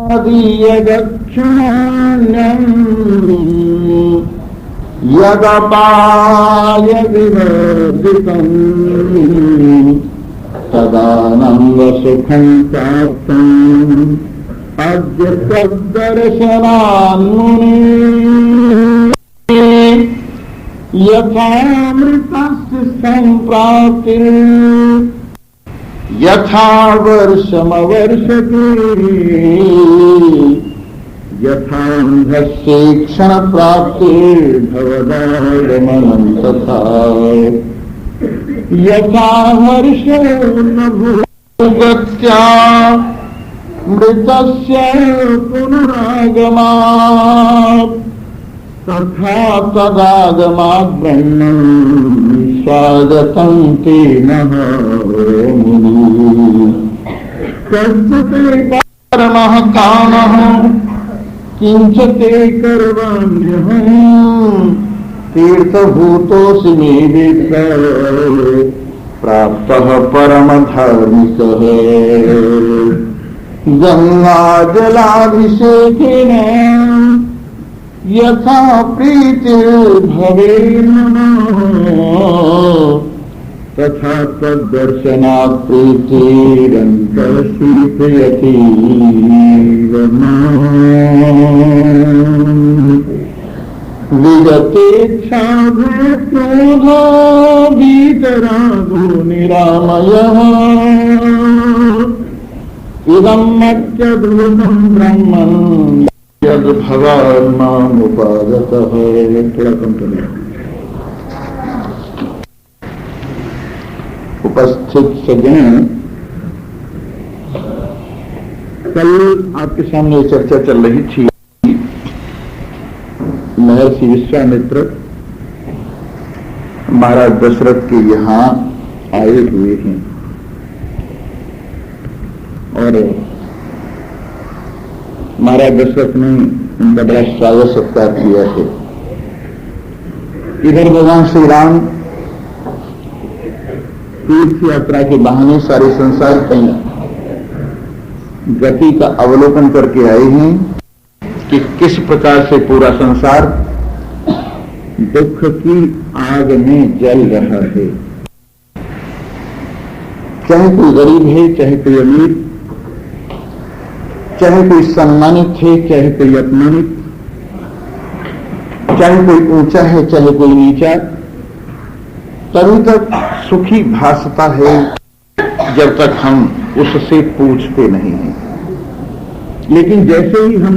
दक्षिणान्यम् यदपाय विवर्जितम् तदानन्द सुखं प्राप्तम् अद्य तद्दर्शनान्मुने यथामृतस्य सम्प्राप्तिः यथा वर्षमवर्षति यथान्धस्य क्षणप्राप्तिर्भवदागमनं तथा यथा हर्षो न भूगत्या मृतस्य पुनरागमात् तथा तदागमात् ब्रह्मन् स्वागतं तेन मुनि कस्यते परमः कामः किंच ते करवाण्यहम् तीर्थभूतोऽसि मे विप्र प्राप्तः परमधार्मिकः गंगाजलाभिषेकेन यथा प्रीतिर्भवेन्नमः तथा तद्दर्शनात् प्रीतिरन्तरशीतयति विगतेच्छाभक्रोधो वीतरागो निरामयः इदं मत्यद्भुतं ब्रह्मन् यद् भवान् मामुपागतः। थोड़ा कम करें। उपस्थित सज्जन, कल आपके सामने चर्चा चल रही थी महर्षि विश्वामित्र महाराज दशरथ के यहाँ आए हुए हैं और महाराज दशरथ ने उनका बड़ा स्वागत सत्कार किया है। इधर भगवान श्री राम तीर्थ यात्रा के बहाने सारे संसार की गति का अवलोकन करके आए हैं कि किस प्रकार से पूरा संसार दुख की आग में जल रहा है। चाहे कोई गरीब है, चाहे कोई अमीर, चाहे कोई सम्मानित है, चाहे कोई अपमानित, चाहे कोई ऊंचा है, चाहे कोई नीचा, तभी तक सुखी भासता है जब तक हम उससे पूछते नहीं हैं। लेकिन जैसे ही हम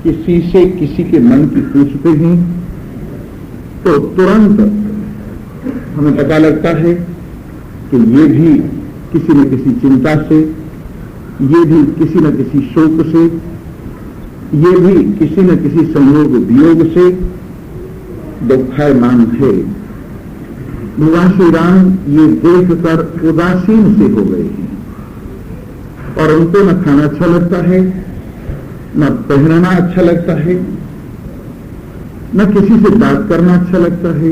किसी से किसी के मन की पूछते हैं तो तुरंत हमें पता लगता है कि ये भी किसी न किसी चिंता से, ये भी किसी न किसी शोक से, ये भी किसी न किसी संयोग वियोग से दुखायमान है। भगवान श्री राम ये देखकर उदासीन से हो गए हैं और उनको न खाना अच्छा लगता है, न पहनना अच्छा लगता है, न किसी से बात करना अच्छा लगता है,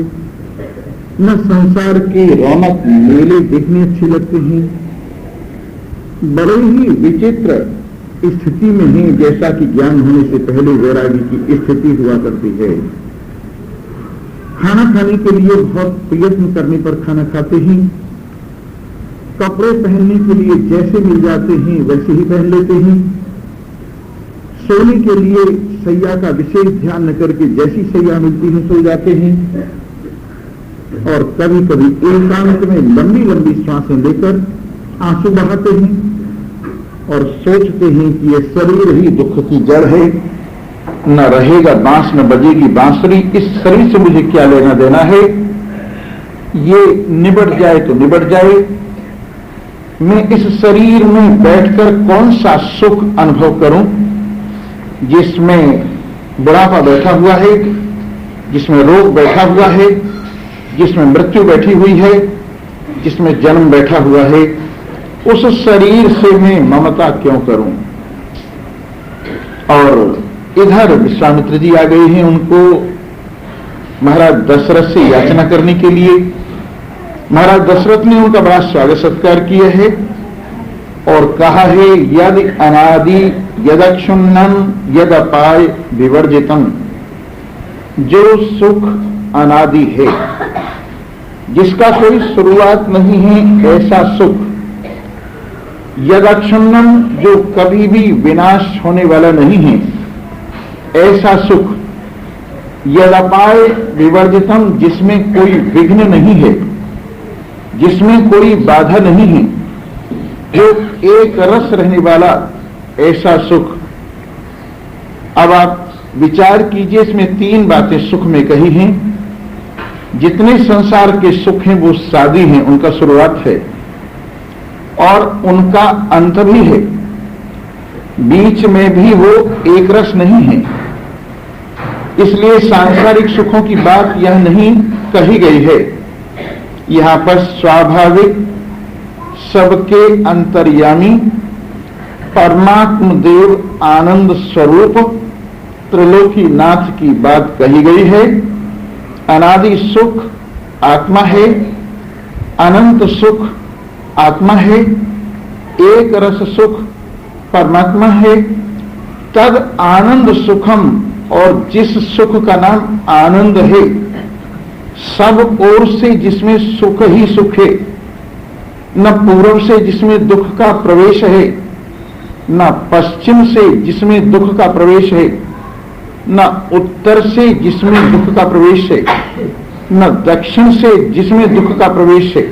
न संसार के रौनक मेले देखने अच्छे लगते हैं। बड़े ही विचित्र स्थिति में है, जैसा कि ज्ञान होने से पहले वैरागी की स्थिति हुआ करती है। खाना खाने के लिए बहुत प्रयत्न करने पर खाना खाते हैं, कपड़े पहनने के लिए जैसे मिल जाते हैं वैसे ही पहन लेते हैं, सोने के लिए सैया का विशेष ध्यान न करके जैसी सैया मिलती है सो जाते हैं और कभी कभी एकांत में लंबी लंबी सांसें लेकर आंसू बहाते हैं और सोचते हैं कि ये शरीर ही दुख की जड़ है, न रहेगा बांस न बजेगी बांसुरी, इस शरीर से मुझे क्या लेना देना है, ये निबट जाए तो निबट जाए, मैं इस शरीर में बैठकर कौन सा सुख अनुभव करूं जिसमें बुढ़ापा बैठा हुआ है, जिसमें रोग बैठा हुआ है, जिसमें मृत्यु बैठी हुई है, जिसमें जन्म बैठा हुआ है। उस शरीर से मैं ममता क्यों करूं। और इधर विश्वामित्र जी आ गए हैं उनको महाराज दशरथ से याचना करने के लिए। महाराज दशरथ ने उनका बड़ा स्वागत सत्कार किया है और कहा है यद अनादि यदक्षुण्णम यद अपाय विवर्जितम, जो सुख अनादि है, जिसका कोई शुरुआत नहीं है, ऐसा सुख, यदक्षुण्णम, जो कभी भी विनाश होने वाला नहीं है, ऐसा सुख, यदपाय विवर्जितम, जिसमें कोई विघ्न नहीं है, जिसमें कोई बाधा नहीं है, जो एक रस रहने वाला ऐसा सुख। अब आप विचार कीजिए, इसमें तीन बातें सुख में कही हैं। जितने संसार के सुख हैं वो सादी हैं, उनका शुरुआत है और उनका अंत भी है, बीच में भी वो एक रस नहीं है। इसलिए सांसारिक सुखों की बात यह नहीं कही गई है। यहां पर स्वाभाविक सबके अंतर्यामी परमात्म देव आनंद स्वरूप त्रिलोकीनाथ की बात कही गई है। अनादि सुख आत्मा है, अनंत सुख आत्मा है, एक रस सुख परमात्मा है। तद आनंद सुखम, और जिस सुख का नाम आनंद है, सब ओर से जिसमें सुख ही सुख है, न पूर्व से जिसमें दुख का प्रवेश है, न पश्चिम से जिसमें दुख का प्रवेश है, न उत्तर से जिसमें दुख का प्रवेश है, न दक्षिण से जिसमें दुख का प्रवेश है,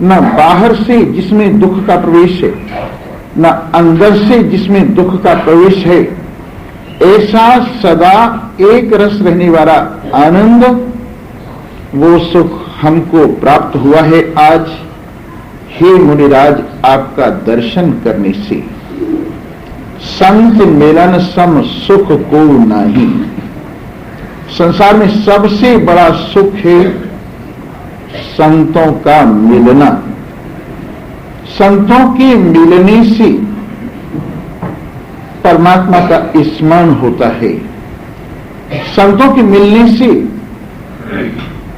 न बाहर से जिसमें दुख का प्रवेश है, न अंदर से जिसमें दुख का प्रवेश है, ऐसा सदा एक रस रहने वाला आनंद, वो सुख हमको प्राप्त हुआ है आज। हे मुनिराज, आपका दर्शन करने से संत मिलन सम सुख को नहीं। संसार में सबसे बड़ा सुख है संतों का मिलना। संतों के मिलने से परमात्मा का स्मरण होता है। संतों के मिलने से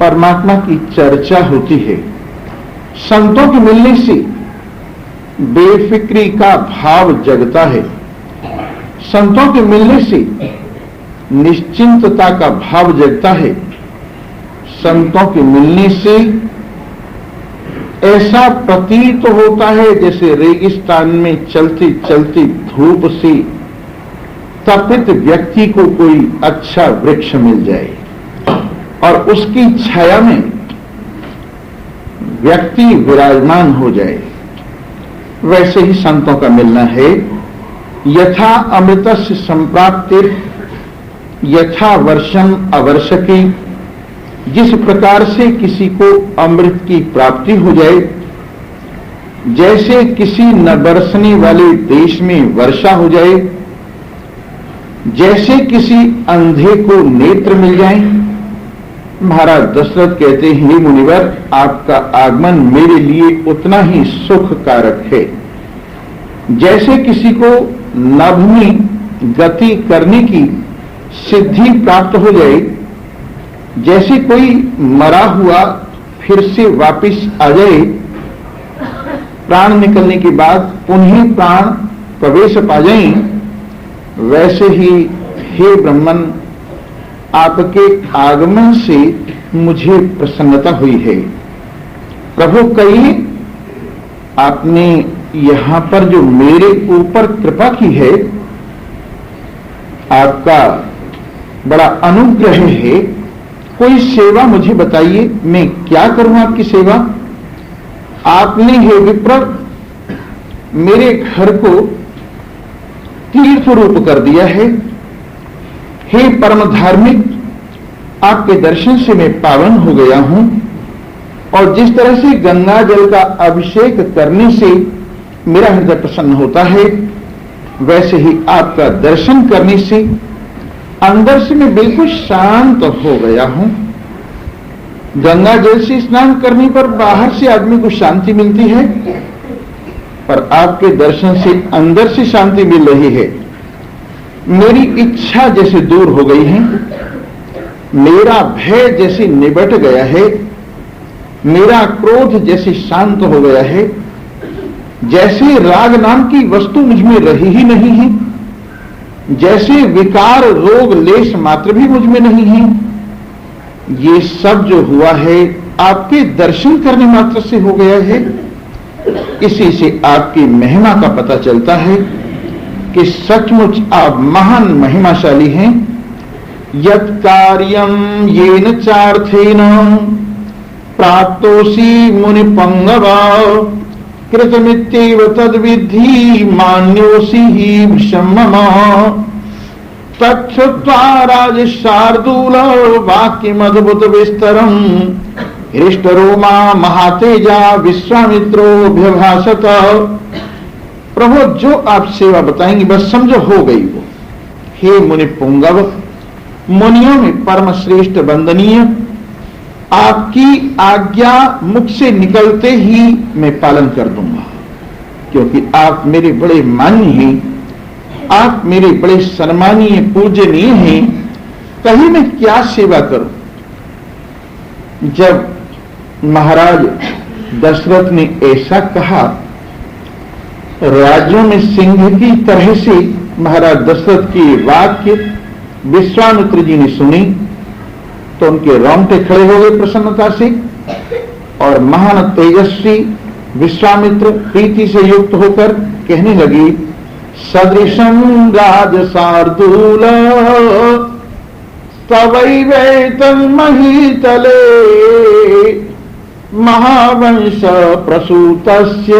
परमात्मा की चर्चा होती है। संतों के मिलने से बेफिक्री का भाव जगता है। संतों के मिलने से निश्चिंतता का भाव जगता है। संतों के मिलने से ऐसा प्रतीत होता है जैसे रेगिस्तान में चलती चलती धूप से तपित व्यक्ति को कोई अच्छा वृक्ष मिल जाए और उसकी छाया में व्यक्ति विराजमान हो जाए, वैसे ही संतों का मिलना है। यथा अमृतस्य संप्राप्तिर यथा वर्षम अवर्षकी, जिस प्रकार से किसी को अमृत की प्राप्ति हो जाए, जैसे किसी न बरसने वाले देश में वर्षा हो जाए, जैसे किसी अंधे को नेत्र मिल जाए। महाराज दशरथ कहते हैं, हे मुनिवर, आपका आगमन मेरे लिए उतना ही सुख कारक है जैसे किसी को नभ में गति करने की सिद्धि प्राप्त हो जाए, जैसे कोई मरा हुआ फिर से वापस आ जाए, प्राण निकलने के बाद पुनः प्राण प्रवेश पा जाए, वैसे ही हे ब्रह्मन, आपके आगमन से मुझे प्रसन्नता हुई है। प्रभु, कहिए आपने यहां पर जो मेरे ऊपर कृपा की है, आपका बड़ा अनुग्रह है। कोई सेवा मुझे बताइए, मैं क्या करूं आपकी सेवा। आपने हे विप्र मेरे घर को तीर्थ रूप कर दिया है। हे परम धार्मिक, आपके दर्शन से मैं पावन हो गया हूं, और जिस तरह से गंगा जल का अभिषेक करने से मेरा हृदय प्रसन्न होता है, वैसे ही आपका दर्शन करने से अंदर से मैं बिल्कुल शांत हो गया हूं। गंगा जल से स्नान करने पर बाहर से आदमी को शांति मिलती है, पर आपके दर्शन से अंदर से शांति मिल रही है। मेरी इच्छा जैसे दूर हो गई है, मेरा भय जैसे निबट गया है, मेरा क्रोध जैसे शांत हो गया है, जैसे राग नाम की वस्तु मुझ में रही ही नहीं है, जैसे विकार रोग लेश मात्र भी मुझ में नहीं है, ये सब जो हुआ है आपके दर्शन करने मात्र से हो गया है। इसी से आपकी महिमा का पता चलता है कि सचमुच आप महान महिमाशाली हैं। यत् कार्यम येन चार्थेन प्राप्तोसि मुनि पंगवा कृतमित्येव तद्विद्धि मान्योसि हि विषममा तच्छ्रुत्वा राजशार्दूल वाक्यमद्भुत विस्तरम हृष्टरोमा महातेजा विश्वामित्रोऽभ्यभाषत। प्रभु जो आप सेवा बताएंगे बस समझो हो गई वो। हे मुनि पुंगव, मुनियों में परम श्रेष्ठ वंदनीय, आपकी आज्ञा मुख से निकलते ही मैं पालन कर दूंगा, क्योंकि आप मेरे बड़े मान्य हैं, आप मेरे बड़े सम्मानीय पूजनीय हैं। कहीं मैं क्या सेवा करूं। जब महाराज दशरथ ने ऐसा कहा, राज्यों में सिंह की तरह से महाराज दशरथ की वाक्य विश्वामित्र जी ने सुनी तो उनके रोंगटे खड़े हो गए प्रसन्नता से, और महान तेजस्वी विश्वामित्र प्रीति से युक्त होकर कहने लगी, सदृशं राजशार्दूल तवैवेतं महीतले महावंश प्रसूतस्य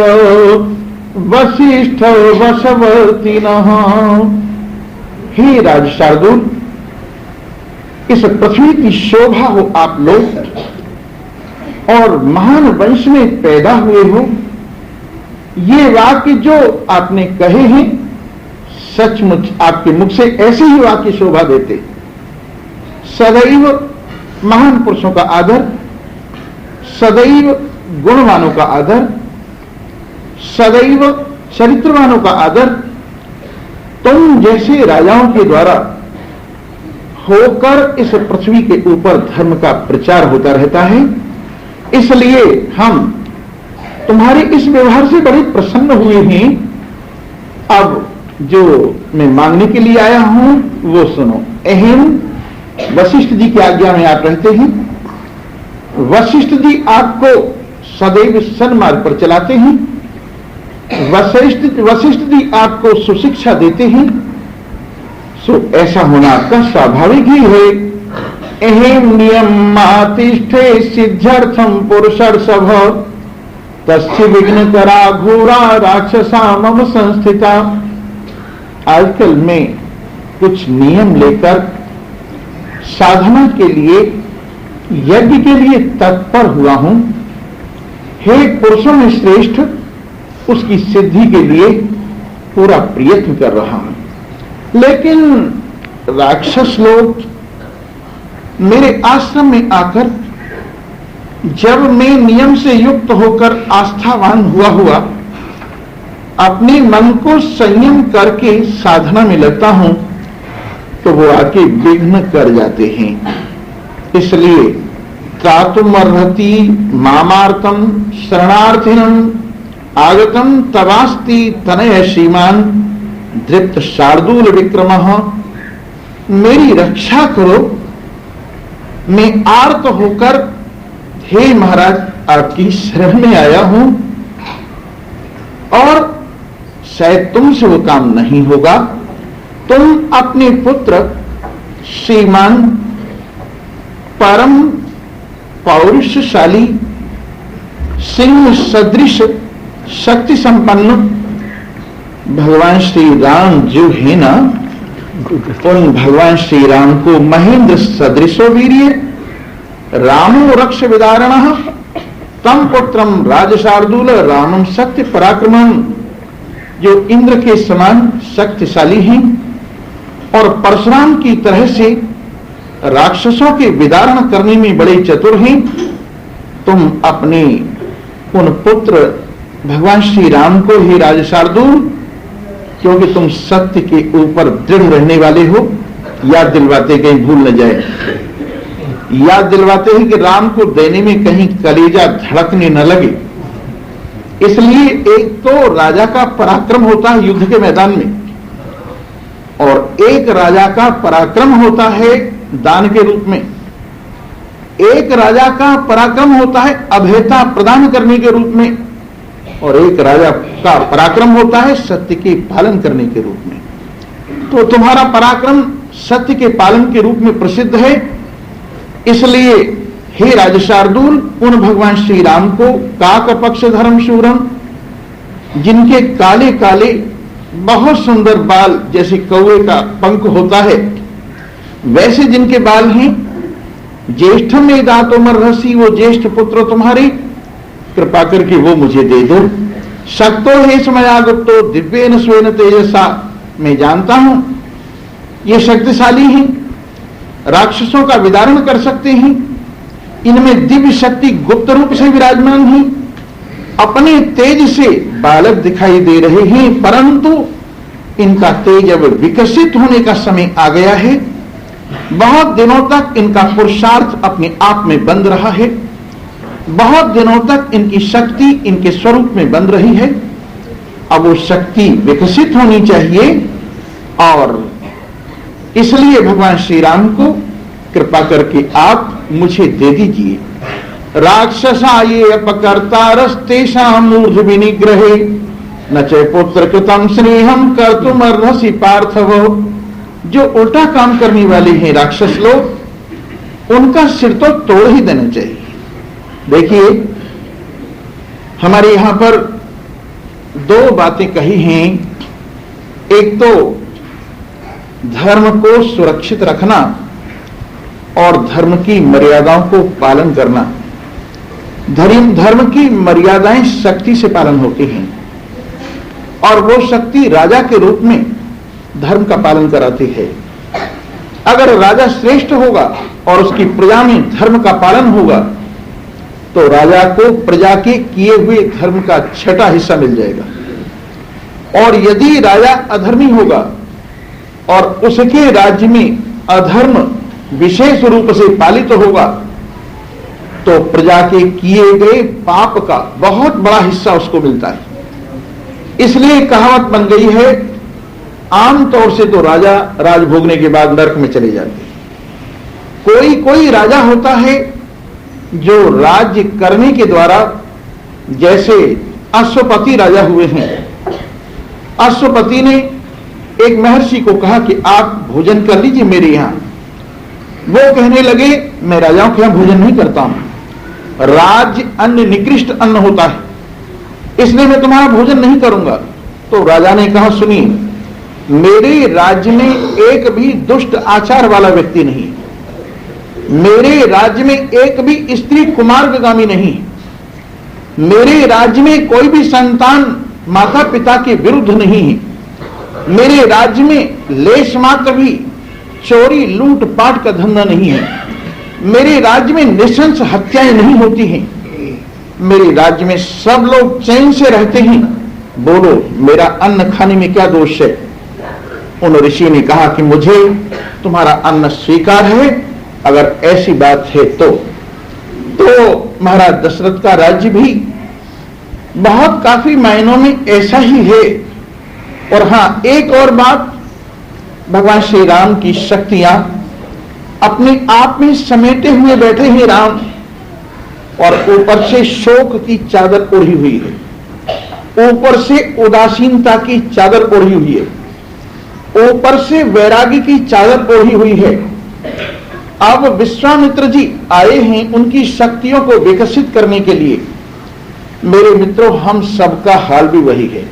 वसिष्ठ वशवर्तिनः। हे राजशार्दूल, इस पृथ्वी की शोभा हो आप लोग, और महान वंश में पैदा हुए हो। ये वाक्य जो आपने कहे हैं सचमुच आपके मुख से ऐसे ही वाक्य शोभा देते। सदैव महान पुरुषों का आदर, सदैव गुणवानों का आदर, सदैव चरित्रवानों का आदर तुम जैसे राजाओं के द्वारा होकर इस पृथ्वी के ऊपर धर्म का प्रचार होता रहता है। इसलिए हम तुम्हारे इस व्यवहार से बड़े प्रसन्न हुए हैं। अब जो मैं मांगने के लिए आया हूं वो सुनो। अहम वशिष्ठ जी की आज्ञा में आप रहते हैं। वशिष्ठ जी आपको सदैव सन्मार्ग पर चलाते हैं। वशिष्ठ जी आपको सुशिक्षा देते हैं। सो ऐसा होना आपका स्वाभाविक ही है। अहम नियमातिष्ठे सिद्ध्यर्थम पुरुषर्षभ तस्य विघ्न करा घोरा राक्षसा मम संस्थिता। आजकल मैं कुछ नियम लेकर साधना के लिए, यज्ञ के लिए तत्पर हुआ हूं। हे पुरुषों में श्रेष्ठ, उसकी सिद्धि के लिए पूरा प्रयत्न कर रहा हूं। लेकिन राक्षस लोग मेरे आश्रम में आकर जब मैं नियम से युक्त होकर आस्थावान हुआ अपने मन को संयम करके साधना में लगता हूं तो वो आके विघ्न कर जाते हैं। इसलिए त्रातुमर्हति मामार्तम शरणार्थिनम आगतम तवास्ति तनय श्रीमान दृप्त शार्दूल विक्रमः। मेरी रक्षा करो, मैं आर्त होकर हे महाराज आपकी शरण में आया हूं, और शायद तुमसे वो काम नहीं होगा। तुम अपने पुत्र श्रीमान परम पौरुषशाली सिंह सदृश शक्ति संपन्न भगवान श्री राम जो है ना, उन भगवान श्री राम को महेंद्र सदृशो वीर्य रामो रक्ष विदारणः तम पुत्रम राजशार्दूल रामम सत्य पराक्रमम। जो इंद्र के समान शक्तिशाली हैं और परशुराम की तरह से राक्षसों के विदारण करने में बड़े चतुर हैं। तुम अपने उन पुत्र भगवान श्री राम को ही राजशार्दूल, क्योंकि तुम सत्य के ऊपर दृढ़ रहने वाले हो, याद दिलवाते कहीं भूल न जाए। याद दिलवाते हैं कि राम को देने में कहीं कलेजा धड़कने न लगे। इसलिए एक तो राजा का पराक्रम होता है युद्ध के मैदान में, और एक राजा का पराक्रम होता है दान के रूप में। एक राजा का पराक्रम होता है अभयता प्रदान करने के रूप में, और एक राजा का पराक्रम होता है सत्य के पालन करने के रूप में। तो तुम्हारा पराक्रम सत्य के पालन के रूप में प्रसिद्ध है। इसलिए हे राजा शार्दूल, उन भगवान श्री राम को काक पक्ष धर्म शूरम, जिनके काले काले बहुत सुंदर बाल जैसे कौवे का पंख होता है वैसे जिनके बाल हैं, ज्येष्ठ में दातोमर रसी, वो ज्येष्ठ पुत्र तुम्हारे, कृपा करके वो मुझे दे दो। शक्तो हे समयागुप्तो दिव्येन स्वेन तेजसा, मैं जानता हूं ये शक्तिशाली हैं, राक्षसों का विदारण कर सकते हैं, इनमें दिव्य शक्ति गुप्त रूप से विराजमान है, अपने तेज से बालक दिखाई दे रहे हैं, परंतु इनका तेज अब विकसित होने का समय आ गया है। बहुत दिनों तक इनका पुरुषार्थ अपने आप में बंद रहा है, बहुत दिनों तक इनकी शक्ति इनके स्वरूप में बंद रही है। अब वो शक्ति विकसित होनी चाहिए, और इसलिए भगवान श्री राम को कृपा करके आप मुझे दे दीजिए। राक्षसा ये अपकर्तारस्तेषां मूर्ध विनिग्रहे, न च पुत्र कृतम स्नेहम कर्तुम अर्हसि पार्थवो। जो उल्टा काम करने वाले हैं राक्षस लोग, उनका सिर तो तोड़ ही देना चाहिए। देखिए, हमारे यहां पर दो बातें कही हैं। एक तो धर्म को सुरक्षित रखना और धर्म की मर्यादाओं को पालन करना। धर्म की मर्यादाएं शक्ति से पालन होती हैं, और वो शक्ति राजा के रूप में धर्म का पालन कराती है। अगर राजा श्रेष्ठ होगा और उसकी प्रजा में धर्म का पालन होगा, तो राजा को प्रजा के किए हुए धर्म का छठा हिस्सा मिल जाएगा। और यदि राजा अधर्मी होगा और उसके राज्य में अधर्म विशेष रूप से पालित होगा, तो प्रजा के किए गए पाप का बहुत बड़ा हिस्सा उसको मिलता है। इसलिए कहावत बन गई है, आमतौर से तो राजा राज भोगने के बाद नरक में चले जाते हैं। कोई कोई राजा होता है जो राज्य करने के द्वारा, जैसे अश्वपति राजा हुए हैं। अश्वपति ने एक महर्षि को कहा कि आप भोजन कर लीजिए मेरे यहां। वो कहने लगे, मैं राजाओं के यहां भोजन नहीं करता हूं, राज्य अन्न निकृष्ट अन्न होता है, इसलिए मैं तुम्हारा भोजन नहीं करूंगा। तो राजा ने कहा, सुनिए, मेरे राज्य में एक भी दुष्ट आचार वाला व्यक्ति नहीं, मेरे राज्य में एक भी स्त्री कुमार्गामी नहीं, मेरे राज्य में कोई भी संतान माता पिता के विरुद्ध नहीं है, मेरे राज्य में लेश मात्र भी चोरी लूट पाट का धंधा नहीं है, मेरे राज्य में निशंस हत्याएं नहीं होती हैं, मेरे राज्य में सब लोग चैन से रहते हैं। बोलो, मेरा अन्न खाने में क्या दोष है? उन ऋषि ने कहा कि मुझे तुम्हारा अन्न स्वीकार है, अगर ऐसी बात है तो महाराज दशरथ का राज्य भी बहुत काफी मायनों में ऐसा ही है। और हां, एक और बात, भगवान श्री राम की शक्तियां अपने आप में समेटे हुए बैठे हैं राम, और ऊपर से शोक की चादर ओढ़ी हुई है, ऊपर से उदासीनता की चादर ओढ़ी हुई है, ऊपर से वैरागी की चादर ओढ़ी हुई है। अब विश्वामित्र जी आए हैं उनकी शक्तियों को विकसित करने के लिए। मेरे मित्रों, हम सबका हाल भी वही है।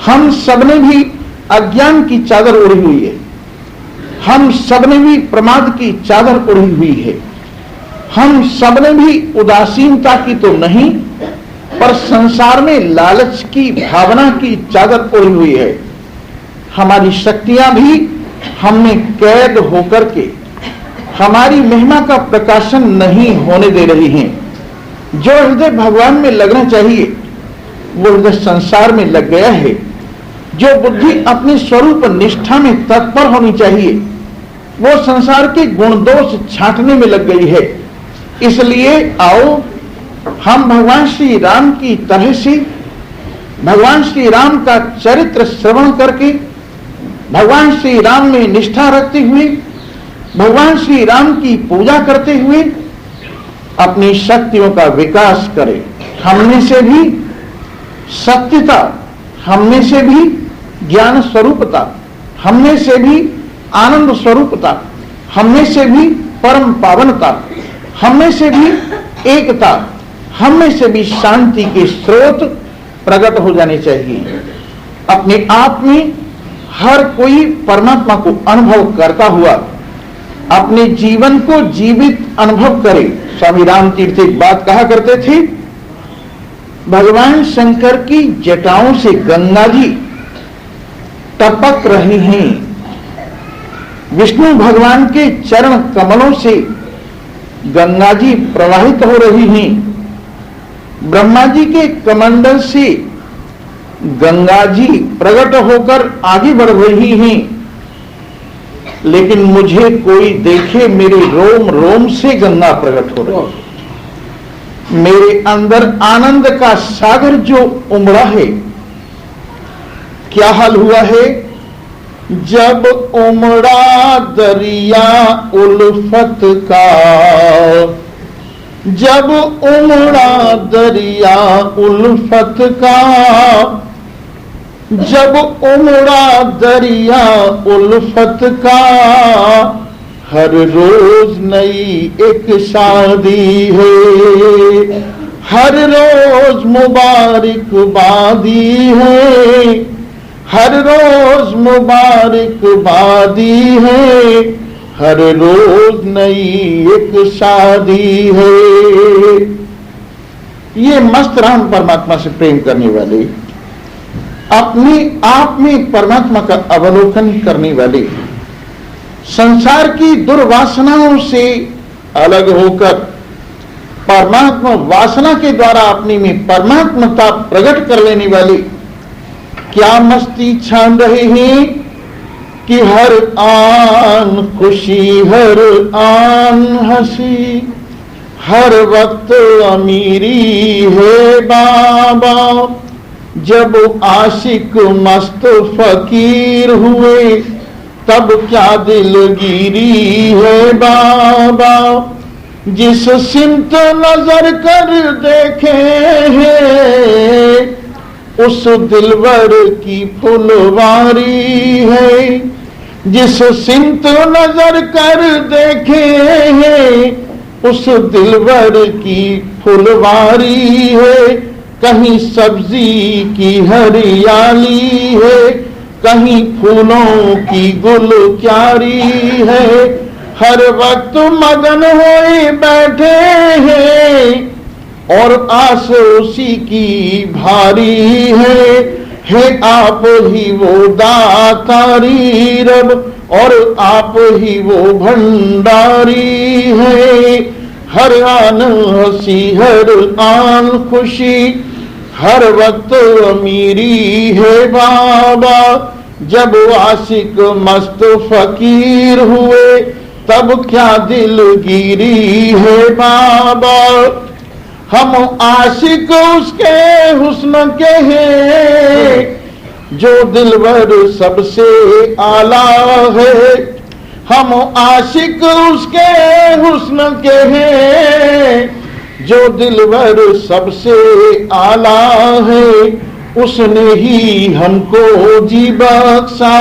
हम सबने भी अज्ञान की चादर ओढ़ी हुई है, हम सबने भी प्रमाद की चादर ओढ़ी हुई है, हम सबने भी उदासीनता की तो नहीं, पर संसार में लालच की भावना की चादर ओढ़ी हुई है। हमारी शक्तियां भी हमें कैद होकर के हमारी महिमा का प्रकाशन नहीं होने दे रही हैं। जो हृदय भगवान में लगना चाहिए वो हृदय संसार में लग गया है। जो बुद्धि अपने स्वरूप निष्ठा में तत्पर होनी चाहिए वो संसार के गुण दोष छांटने में लग गई है। इसलिए आओ, हम भगवान श्री राम की तरह से भगवान श्री राम का चरित्र श्रवण करके, भगवान श्री राम में निष्ठा रखते हुए, भगवान श्री राम की पूजा करते हुए अपनी शक्तियों का विकास करें। हमने से भी सत्यता, हमने से भी ज्ञान स्वरूपता, हमने से भी आनंद स्वरूपता, हमने से भी परम पावनता, हमने से भी एकता, हमने से भी शांति के स्रोत प्रकट हो जाने चाहिए। अपने आप में हर कोई परमात्मा को अनुभव करता हुआ अपने जीवन को जीवित अनुभव करे। स्वामी राम तीर्थ एक बात कहा करते थे, भगवान शंकर की जटाओं से गंगा जी टपक रही हैं, विष्णु भगवान के चरण कमलों से गंगा जी प्रवाहित हो रही हैं, ब्रह्मा जी के कमंडल से गंगा जी प्रकट होकर आगे बढ़ रही हैं, लेकिन मुझे कोई देखे मेरे रोम रोम से गंगा प्रकट हो रही है। मेरे अंदर आनंद का सागर जो उमड़ा है, क्या हाल हुआ है? जब उमड़ा दरिया उल्फत का, जब उमड़ा दरिया उल्फत का, जब उमड़ा दरिया उल्फत का, हर रोज नई एक शादी है, हर रोज मुबारकबादी है, हर रोज मुबारकबादी है, हर रोज नई एक शादी है। ये मस्त राम परमात्मा से प्रेम करने वाले, अपने आप में परमात्मा का अवलोकन करने वाले, संसार की दुर्वासनाओं से अलग होकर परमात्मा वासना के द्वारा अपने में परमात्मता प्रकट कर लेने वाले क्या मस्ती छान रहे हैं कि हर आन खुशी, हर आन हंसी, हर वक्त अमीरी है बाबा। जब आशिक मस्त फकीर हुए तब क्या दिलगिरी है बाबा। जिस सिमत नजर कर देखे हैं उस दिलवर की फुलवारी है। जिस सिमत नजर कर देखे हैं उस दिलवर की फुलवारी है। कहीं सब्जी की हरियाली है, कहीं फूलों की गुल क्यारी है। हर वक्त मगन होए बैठे हैं और आस उसी की भारी है आप ही वो दातारी रब और आप ही वो भंडारी है। हर आन हंसी, हर आन खुशी, हर वक्त अमीरी है बाबा। जब आशिक मस्त फकीर हुए तब क्या दिलगिरी है बाबा। हम आशिक उसके हुस्न के हैं जो दिलवर सबसे आला है। हम आशिक उसके हुस्न के हैं जो दिलवर सबसे आला है। उसने ही हमको जी बख्शा,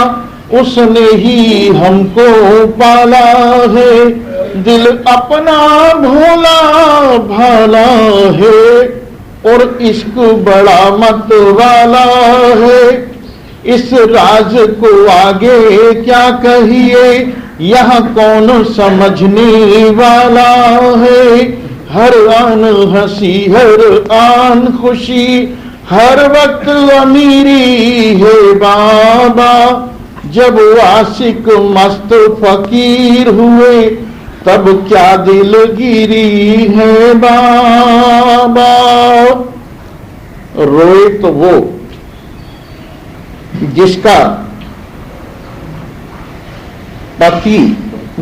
उसने ही हमको पाला है। दिल अपना भोला भाला है और इश्क बड़ा मत वाला है। इस राज को आगे क्या कहिए, यहाँ कौन समझने वाला है। हर आन हंसी, हर आन खुशी, हर वक्त अमीरी है बाबा। जब आशिक मस्त फकीर हुए तब क्या दिलगिरी है बाबा। रोए तो वो जिसका पति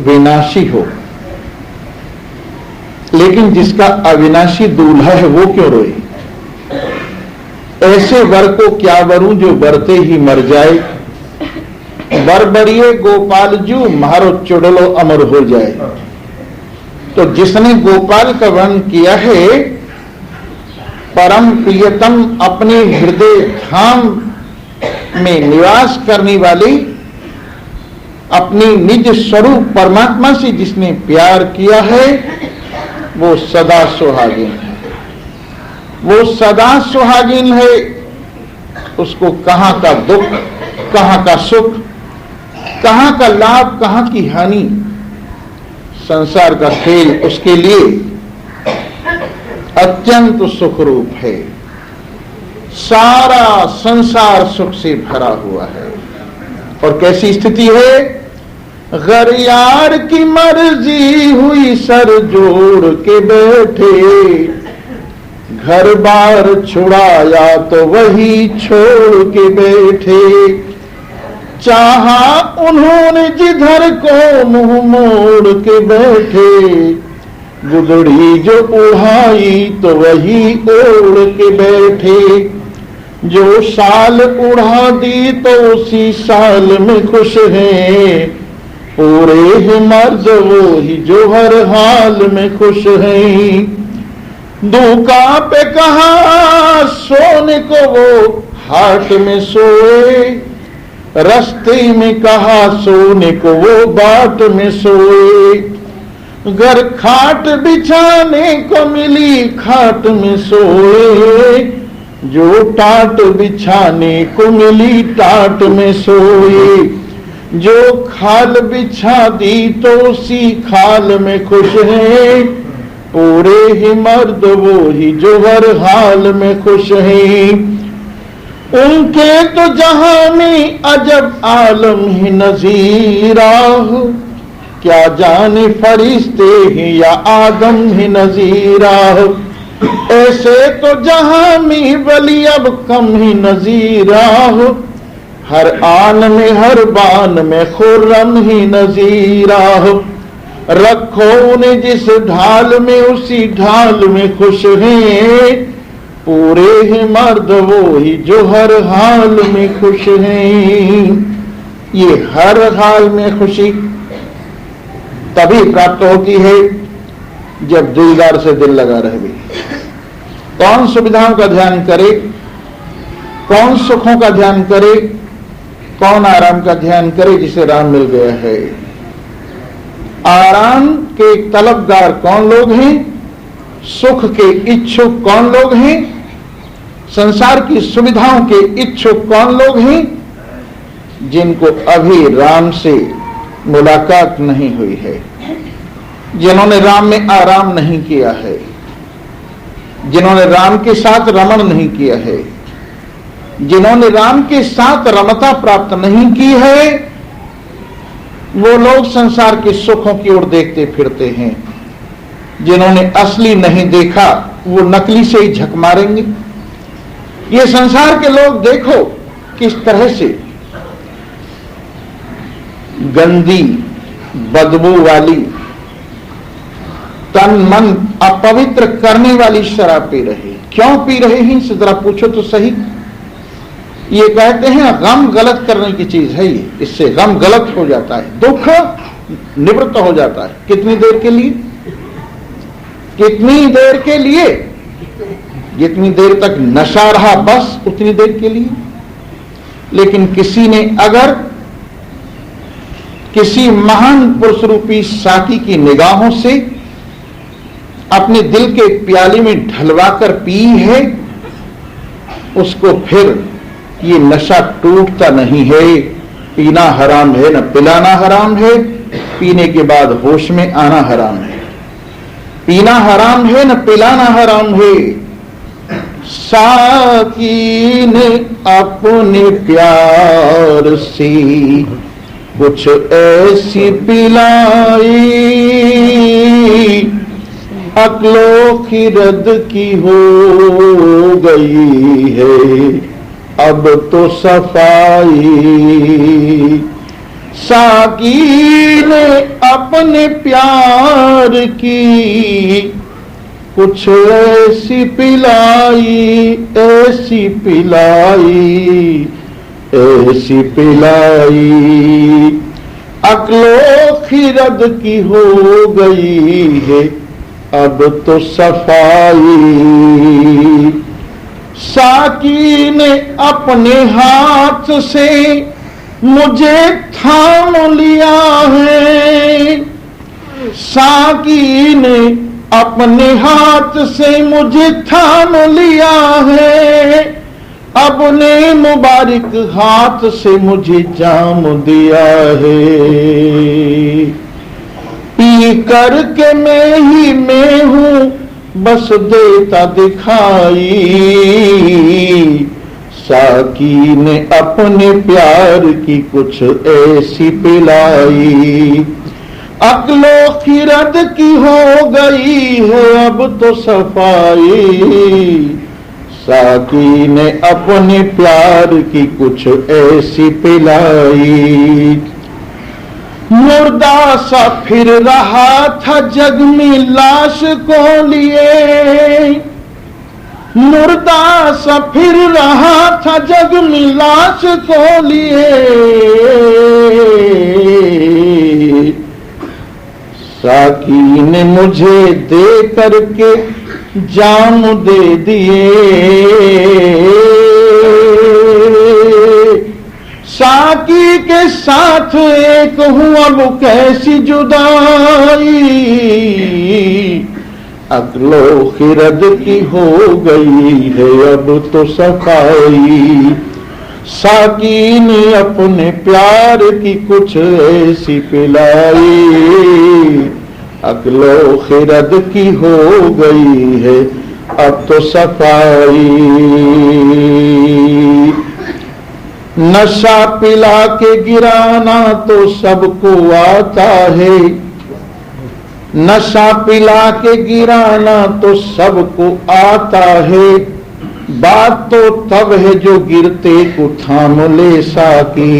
विनाशी हो, लेकिन जिसका अविनाशी दूल्हा है वो क्यों रोए? ऐसे वर को क्या वरूं जो बरते ही मर जाए, वर बरिए गोपाल जू मारो चुड़लो अमर हो जाए। तो जिसने गोपाल का वर्णन किया है, परम प्रियतम अपने हृदय धाम में निवास करने वाली अपनी निज स्वरूप परमात्मा से जिसने प्यार किया है वो सदा सुहागिन है, वो सदा सुहागिन है। उसको कहां का दुख, कहां का सुख, कहां का लाभ, कहां की हानि, संसार का खेल उसके लिए अत्यंत सुखरूप है। सारा संसार सुख से भरा हुआ है। और कैसी स्थिति है? घर यार की मर्जी हुई सर जोड़ के बैठे, घर बार छुड़ाया तो वही छोड़ के बैठे, चाहा उन्होंने जिधर को मुंह मोड़ के बैठे, गुदड़ी जो उड़ाई तो वही ओढ़ के बैठे, जो साल उड़ा दी तो उसी साल में खुश हैं, पूरे ही मर्द वो ही जो हर हाल में खुश हैं। दुका पे कहा सोने को वो हाट में सोए, रास्ते में कहा सोने को वो बाट में सोए, घर खाट बिछाने को मिली खाट में सोए, जो टाट बिछाने को मिली टाट में सोए, जो खाल बिछा दी तो उसी खाल में खुश है, पूरे ही मर्द वो ही जो हर हाल में खुश हैं। उनके तो जहां में अजब आलम ही नजीरा, क्या जाने फरिश्ते ही या आदम ही नजीरा, ऐसे तो जहां में वली अब कम ही नजीरा, हर आन में हर बान में खुर्रम ही नजीरा, रखो उन्हें जिस ढाल में उसी ढाल में खुश हैं, पूरे ही मर्द वो ही जो हर हाल में खुश हैं। ये हर हाल में खुशी तभी प्राप्त होती है जब दिलदार से दिल लगा रहे। कौन सुविधाओं का ध्यान करे, कौन सुखों का ध्यान करे, कौन आराम का ध्यान करे जिसे राम मिल गया है। आराम के तलबगार कौन लोग हैं, सुख के इच्छुक कौन लोग हैं, संसार की सुविधाओं के इच्छुक कौन लोग हैं, जिनको अभी राम से मुलाकात नहीं हुई है, जिन्होंने राम में आराम नहीं किया है, जिन्होंने राम के साथ रमण नहीं किया है, जिन्होंने राम के साथ रमता प्राप्त नहीं की है, वो लोग संसार के सुखों की ओर देखते फिरते हैं। जिन्होंने असली नहीं देखा वो नकली से ही झक मारेंगे। ये संसार के लोग देखो किस तरह से गंदी बदबू वाली तन मन अपवित्र करने वाली शराब पी रहे। क्यों पी रहे हैं इनसे जरा पूछो तो सही। ये कहते हैं गम गलत करने की चीज है ये, इससे गम गलत हो जाता है, दुख निवृत्त हो जाता है। कितनी देर के लिए, कितनी देर के लिए, जितनी देर तक नशा रहा बस उतनी देर के लिए। लेकिन किसी ने अगर किसी महान पुरुष रूपी साकी की निगाहों से अपने दिल के प्याले में ढलवाकर पी है, उसको फिर ये नशा टूटता नहीं है। पीना हराम है, न पिलाना हराम है, पीने के बाद होश में आना हराम है। पीना हराम है, न पिलाना हराम है। साकी ने अपने प्यार से कुछ ऐसी पिलाई, अक्लों की रद की हो गई है अब तो सफाई। साकी ने अपने प्यार की कुछ ऐसी पिलाई, ऐसी पिलाई, ऐसी पिलाई, अक्लो खिरद की हो गई है अब तो सफाई। साकी ने अपने हाथ से मुझे थाम लिया है, साकी ने अपने हाथ से मुझे थाम लिया है, अपने मुबारक हाथ से मुझे जाम दिया है। पी करके मैं ही मैं हूं बस देता दिखाई, साकी ने अपने प्यार की कुछ ऐसी पिलाई, अक्लो खिरद की हो गई है अब तो सफाई। साकी ने अपने प्यार की कुछ ऐसी पिलाई। मुर्दा सा फिर रहा था जग में लाश को लिए, मुर्दा सा फिर रहा था जग में लाश को लिए, साकी ने मुझे दे करके जाम दे दिए, साकी के साथ एक हूं अब कैसी जुदाई, अक्लो खिरद की हो गई है अब तो सफाई। साकी ने अपने प्यार की कुछ ऐसी पिलाई, अक्लो खिरद की हो गई है अब तो सफाई। नशा पिला के गिराना तो सबको आता है, नशा पिला के गिराना तो सबको आता है, बात तो तब है जो गिरते को थाम ले साकी।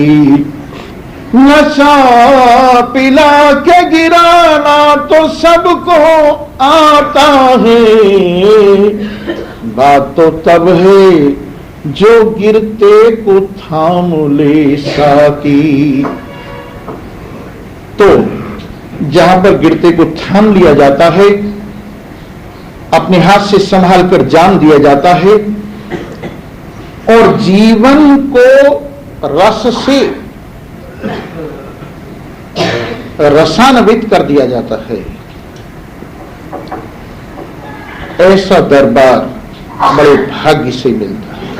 नशा पिला के गिराना तो सबको आता है, बात तो तब है जो गिरते को थाम ले साकी। तो जहां पर गिरते को थाम लिया जाता है, अपने हाथ से संभाल कर जान दिया जाता है और जीवन को रस से रसान्वित कर दिया जाता है, ऐसा दरबार बड़े भाग्य से मिलता है,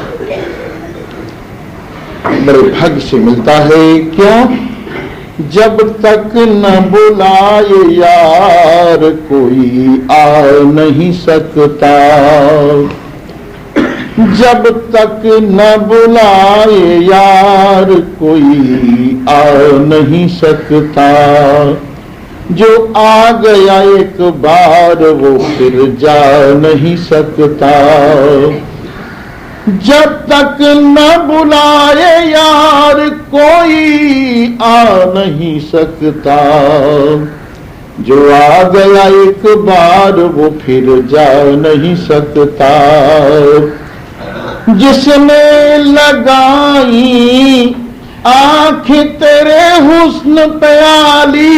बड़े भाग्य से मिलता है। क्यों? जब तक न बुलाए यार कोई आ नहीं सकता, जब तक न बुलाए यार कोई आ नहीं सकता, जो आ गया एक बार वो फिर जा नहीं सकता। जब तक न बुलाए यार कोई आ नहीं सकता, जो आ गया एक बार वो फिर जा नहीं सकता। जिसने लगाई आँख तेरे हुस्न पे आली,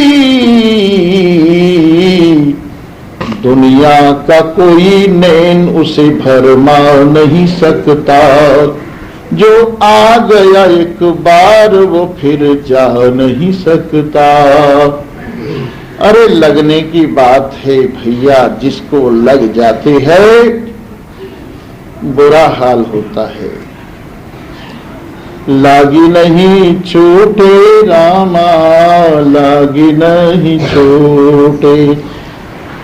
दुनिया का कोई नैन उसे भरमा नहीं सकता। जो आ गया एक बार वो फिर जा नहीं सकता। अरे लगने की बात है भैया, जिसको लग जाते हैं बुरा हाल होता है। लागी नहीं छूटे रामा, लागी नहीं छूटे,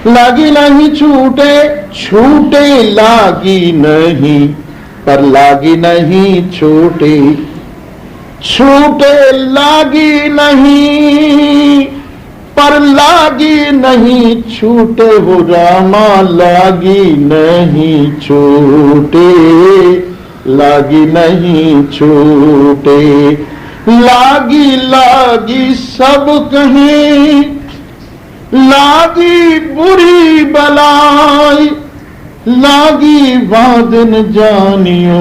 लागी नहीं छूटे, छूटे लागी नहीं, पर लागी नहीं छूटे, छूटे लागी नहीं, पर लागी नहीं छूटे हो रामा, लागी नहीं छूटे, लागी नहीं छूटे। लागी लागी सब कहें, लागी बुरी बलाई, लागी वादन जानियो,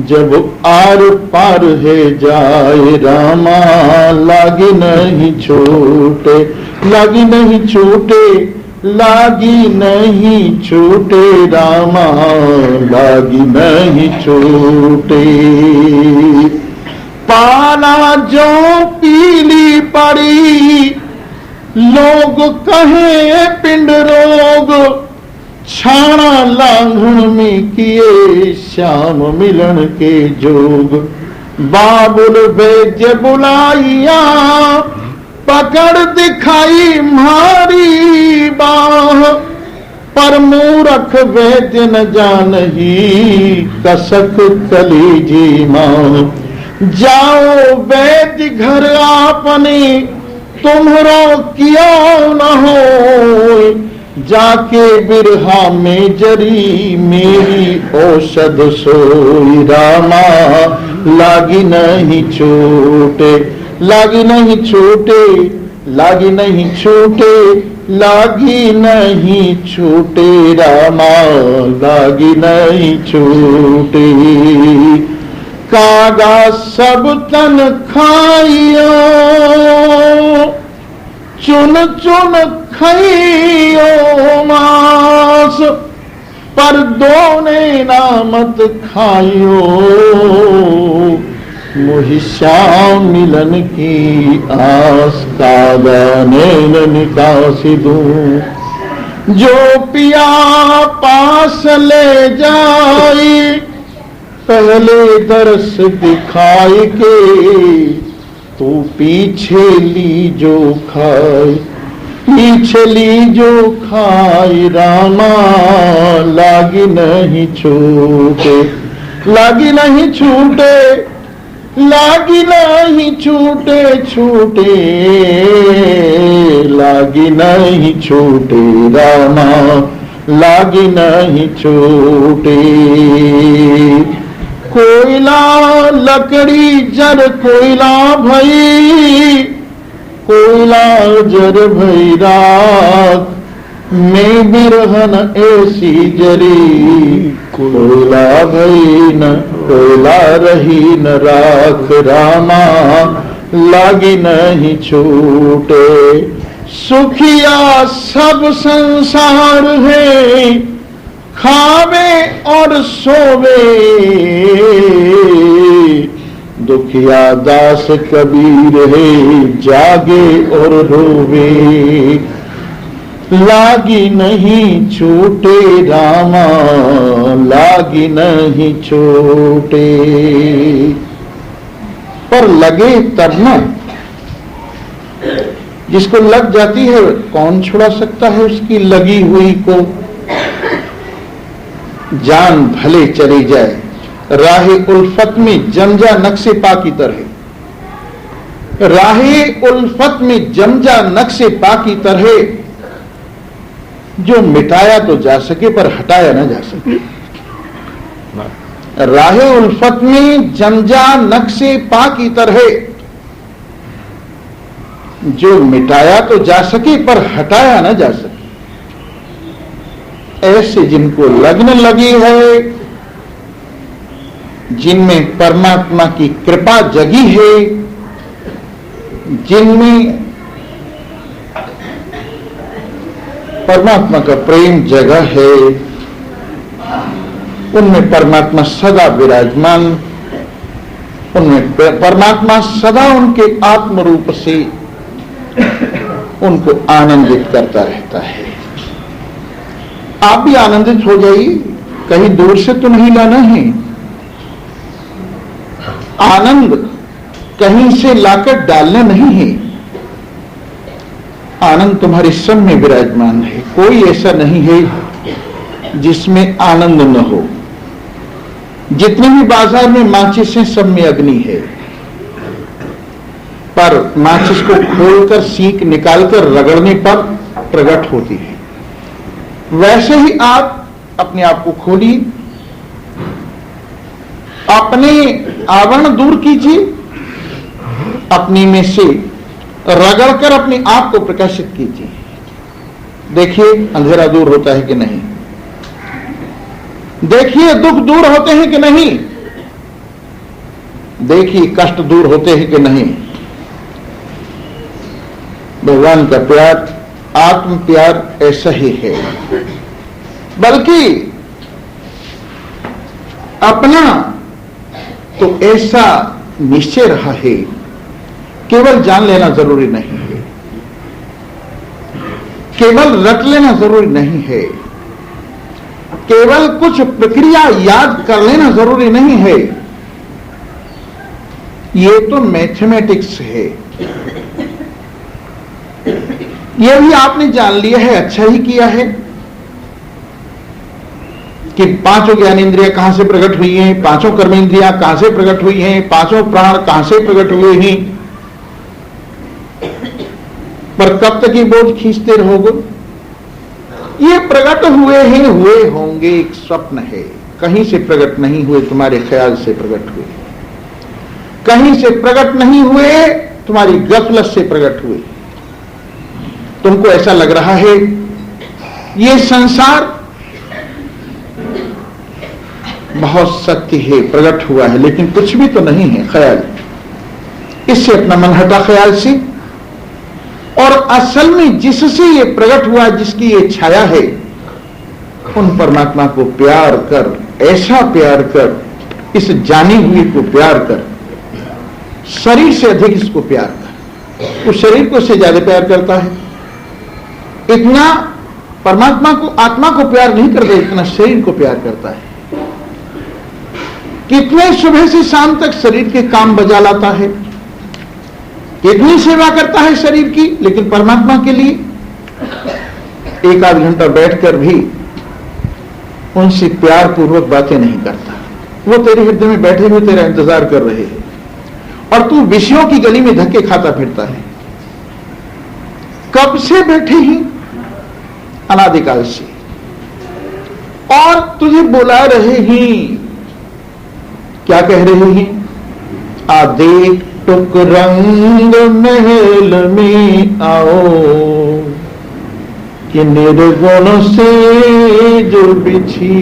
जब आर पार है जाए रामा, लागी नहीं छूटे, लागी नहीं छूटे, लागी नहीं छूटे रामा, लागी नहीं छूटे। पाला जो पीली पड़ी, लोग कहे पिंड रोग, छाणा लांघण में किए श्याम मिलन के जोग। बाबुल वैद्य बुलाइया, पकड़ दिखाई मारी बाह, पर मूरख वैद्य न जानही, कसक कलेजी माह। जाओ वैद्य घर आपने, तुम्हरो किया न हो, जाके बिरहा में जरी, मेरी औषध सोई रामा, लागी नहीं छूटे, लागी नहीं छूटे, लागी नहीं छूटे, लागी नहीं छूटे रामा, लागी नहीं छूटे। कागा सब तन खाइयो, चुन चुन खाइयो मांस, पर दोने नामत खाइयो, मुहि श्याम मिलन की आस, कागा नैन निकासी दूं। जो पिया पास ले जाई, पहले दर्श दिखाई के, तू पीछे ली जो खाए, पीछे ली जो खाए रामा, लागी नहीं छूटे, लागी नहीं छूटे, लागी नहीं छूटे, छूटे लागी नहीं छूटे रामा, लागी नहीं छूटे। कोयला लकड़ी जर कोयला भई, कोयला जर भई राख, मैं बिरहन ऐसी जरी, कोयला भई न कोयला रही न राख रामा, लागी नहीं छूटे। सुखिया सब संसार है, खावे और सोवे, दुखिया दास कबीर है, जागे और रोवे, लागी नहीं छूटे रामा, लागी नहीं छूटे। पर लगे तब न, जिसको लग जाती है कौन छुड़ा सकता है उसकी लगी हुई को। जान भले चली जाए, राहे उल्फत में जम जा नक्शे पा की तरह, राहे उल्फत में जम जा नक्शे पा की तरह, जो मिटाया तो जा सके पर हटाया ना जा सके। राहे उल्फत में जम जा नक्शे पा की तरह, जो मिटाया तो जा सके पर हटाया ना जा सके। ऐसे जिनको लगन लगी है, जिनमें परमात्मा की कृपा जगी है, जिनमें परमात्मा का प्रेम जगा है, उनमें परमात्मा सदा विराजमान, उनमें परमात्मा सदा उनके आत्म रूप से उनको आनंदित करता रहता है। आप भी आनंदित हो जाइए, कहीं दूर से तो नहीं लाना है। आनंद कहीं से लाकर डालना नहीं है। आनंद तुम्हारे सब में विराजमान है। कोई ऐसा नहीं है जिसमें आनंद न हो। जितने भी बाजार में माचिस हैं, सब में अग्नि है, पर माचिस को खोलकर सीख निकालकर रगड़ने पर प्रकट होती है। वैसे ही आप अपने आप को खोलिए, अपने आवरण दूर कीजिए, अपने में से रगड़कर अपने आप को प्रकाशित कीजिए। देखिए अंधेरा दूर होता है कि नहीं, देखिए दुख दूर होते हैं कि नहीं, देखिए कष्ट दूर होते हैं कि नहीं। भगवान का प्यार, आत्म प्यार ऐसा ही है। बल्कि अपना तो ऐसा निश्चय रहा है, केवल जान लेना जरूरी नहीं है, केवल रट लेना जरूरी नहीं है, केवल कुछ प्रक्रिया याद कर लेना जरूरी नहीं है। ये तो मैथमेटिक्स है। यह भी आपने जान लिया है, अच्छा ही किया है कि पांचों ज्ञानेंद्रियां कहां से प्रकट हुई हैं, पांचों कर्मेंद्रियां कहां से प्रकट हुई हैं, पांचों प्राण कहां से प्रकट हुए हैं। पर कब तक ये बोझ खींचते रहोगे? ये प्रकट हुए हैं, हुए होंगे, एक स्वप्न है। कहीं से प्रकट नहीं हुए, तुम्हारे ख्याल से प्रकट हुए। कहीं से प्रकट नहीं हुए, तुम्हारी गफलत से प्रकट हुए। तुमको ऐसा लग रहा है ये संसार बहुत सत्य है, प्रकट हुआ है, लेकिन कुछ भी तो नहीं है, ख्याल। इससे अपना मन हटा ख्याल से, और असल में जिससे ये प्रकट हुआ, जिसकी ये छाया है, उन परमात्मा को प्यार कर, ऐसा प्यार कर, इस जानी हुई को प्यार कर, शरीर से अधिक इसको प्यार कर। उस शरीर को इससे ज्यादा प्यार करता है। इतना परमात्मा को, आत्मा को प्यार नहीं करता, इतना शरीर को प्यार करता है। कितने सुबह से शाम तक शरीर के काम बजा लाता है, कितनी सेवा करता है शरीर की, लेकिन परमात्मा के लिए एक आध घंटा बैठकर भी उनसे प्यार पूर्वक बातें नहीं करता। वो तेरे हृदय में बैठे हुए तेरा इंतजार कर रहे हैं, और तू विषयों की गली में धक्के खाता फिरता है। कब से बैठे ही? अनादिकाल से। और तुझे बुला रहे हैं, क्या कह रहे हैं? आ देख टुक रंग महल में आओ, कि निर्गुण से जो बिछी।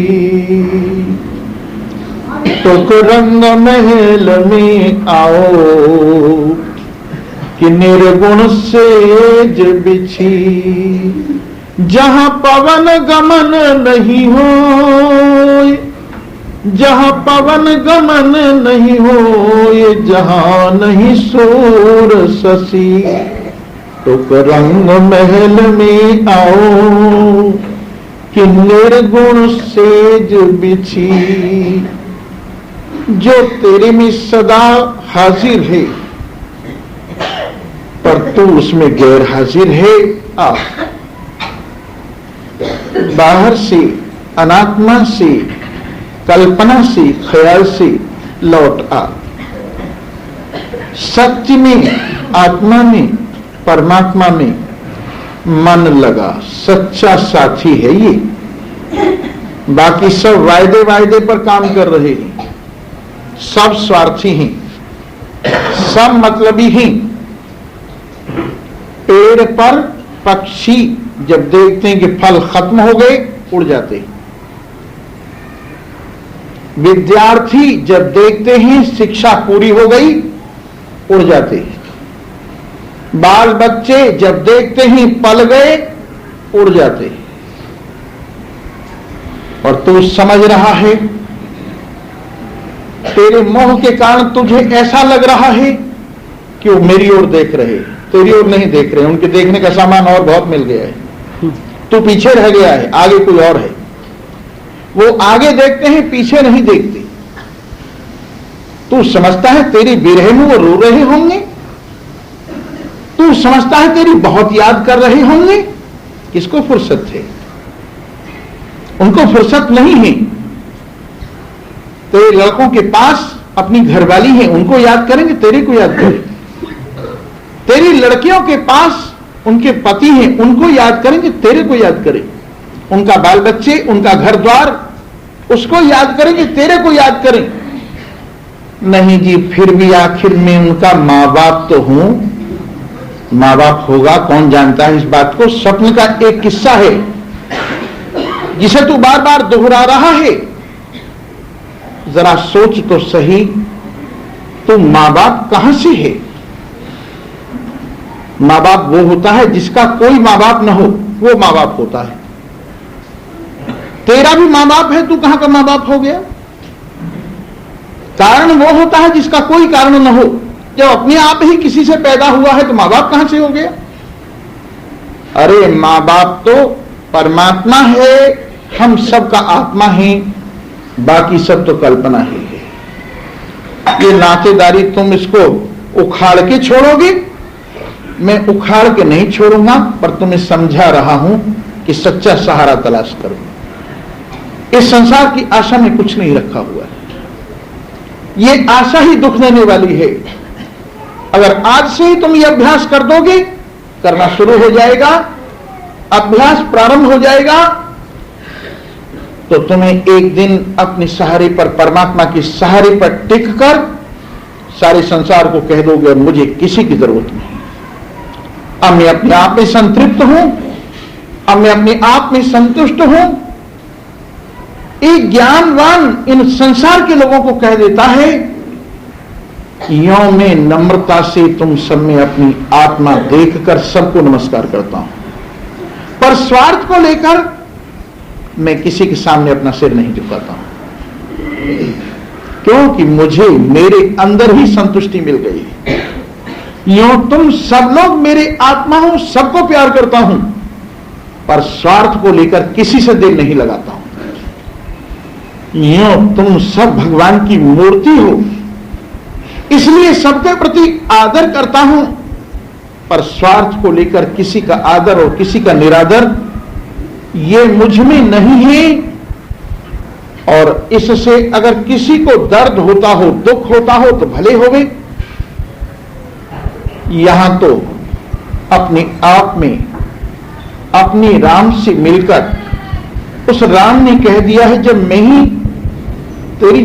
टुक रंग महल में आओ, कि निर्गुण से जो बिछी। जहां पवन गमन नहीं हो, जहां पवन गमन नहीं हो, ये जहां नहीं सूर शशि। टुक रंग महल में आओ, कि निर्गुण सेज बिछी। जो तेरे में सदा हाजिर है, पर तू उसमें गैर हाजिर है। आ बाहर से, अनात्मा से, कल्पना से, ख्याल से लौट आ। सत्य में, आत्मा में, परमात्मा में मन लगा। सच्चा साथी है ये। बाकी सब वायदे वायदे पर काम कर रहे हैं, सब स्वार्थी हैं, सब मतलबी हैं। पेड़ पर पक्षी जब देखते हैं कि फल खत्म हो गए, उड़ जाते हैं। विद्यार्थी जब देखते हैं शिक्षा पूरी हो गई, उड़ जाते हैं। बाल बच्चे जब देखते हैं पल गए, उड़ जाते हैं। और तू समझ रहा है, तेरे मोह के कारण तुझे ऐसा लग रहा है कि वो मेरी ओर देख रहे, तेरी ओर नहीं देख रहे। उनके देखने का सामान और बहुत मिल गया है, तू पीछे रह गया है, आगे कोई और है। वो आगे देखते हैं, पीछे नहीं देखते। तू समझता है तेरी विरह में वो रो रहे होंगे, तू समझता है तेरी बहुत याद कर रहे होंगे। किसको फुर्सत है? उनको फुर्सत नहीं है। तेरे लड़कों के पास अपनी घरवाली है, उनको याद करेंगे, तेरे को याद करेंगे। तेरी लड़कियों के पास उनके पति हैं, उनको याद करेंगे, तेरे को याद करें। उनका बाल बच्चे, उनका घर द्वार, उसको याद करेंगे, तेरे को याद करें। नहीं जी, फिर भी आखिर में उनका मां बाप तो हूं। माँ बाप होगा, कौन जानता है इस बात को। स्वप्न का एक किस्सा है जिसे तू बार बार दोहरा रहा है। जरा सोच तो सही, तू माँ बाप कहां से है? माँ बाप वो होता है जिसका कोई माँ बाप न हो, वो माँ बाप होता है। तेरा भी माँ बाप है, तू कहां का माँ बाप हो गया? कारण वो होता है जिसका कोई कारण न हो। जब अपने आप ही किसी से पैदा हुआ है तो मां बाप कहां से हो गया? अरे मां बाप तो परमात्मा है, हम सबका आत्मा है, बाकी सब तो कल्पना ही है। ये नातेदारी तुम इसको उखाड़ के छोड़ोगे? मैं उखाड़ के नहीं छोड़ूंगा, पर तुम्हें समझा रहा हूं कि सच्चा सहारा तलाश करो। इस संसार की आशा में कुछ नहीं रखा हुआ है। ये आशा ही दुख देने वाली है। अगर आज से ही तुम ये अभ्यास कर दोगे, करना शुरू हो जाएगा, अभ्यास प्रारंभ हो जाएगा, तो तुम्हें एक दिन अपने सहारे पर, परमात्मा के सहारे पर टिक कर सारे संसार को कह दोगे मुझे किसी की जरूरत नहीं। अब मैं अपने आप में संतृप्त हूं, अब मैं अपने आप में संतुष्ट हूं। एक ज्ञानवान इन संसार के लोगों को कह देता है, यों में नम्रता से तुम सब में अपनी आत्मा देखकर सबको नमस्कार करता हूं, पर स्वार्थ को लेकर मैं किसी के सामने अपना सिर नहीं झुकाता हूं, क्योंकि मुझे मेरे अंदर ही संतुष्टि मिल गई है। यों तुम सब लोग मेरे आत्मा हो, सबको प्यार करता हूं, पर स्वार्थ को लेकर किसी से दिल नहीं लगाता हूं। यों तुम सब भगवान की मूर्ति हो, इसलिए सबके प्रति आदर करता हूं, पर स्वार्थ को लेकर किसी का आदर और किसी का निरादर ये मुझ में नहीं है। और इससे अगर किसी को दर्द होता हो, दुख होता हो तो भले होवे। यहां तो अपने आप में अपने राम से मिलकर उस राम ने कह दिया है, जब मैं ही तेरी